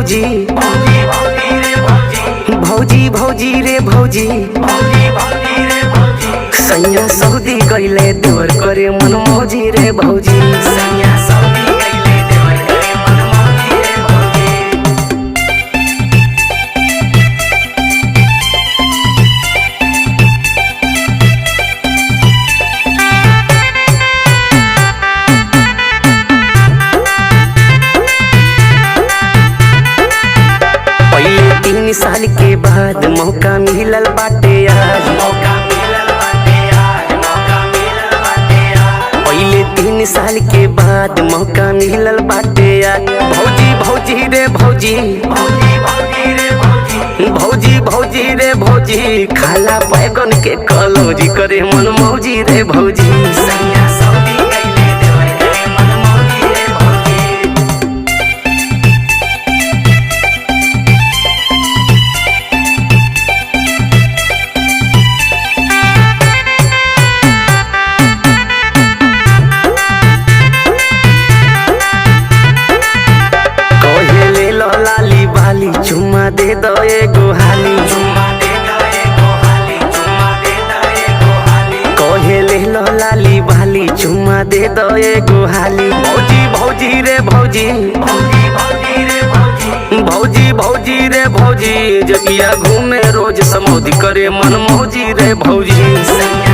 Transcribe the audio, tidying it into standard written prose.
भौजी, भौजी भौजी रे भौजी, सैया सऊदी गइले देवर करे मन मौजी रे भौजी। पहले 3 साल के बाद मौका मिलल बाटे आज, पहले 3 साल के बाद मौका मिलल बाटे आज। भौजी भौजी रे भौजी, भौजी भौजी रे भौजी, खाला बैगन के कलौजी करे मन मौजी रे भौजी। लाली बाली चुम्मा दे दो एगो हाली, कहे ले लो लाली बाली चुम्मा दे दो एगो हाली। भौजी भौजी रे भौजी, भौजी भौजी रे भौजी, जगिया घूमे रोज समौदी करे मन मौजी रे भौजी।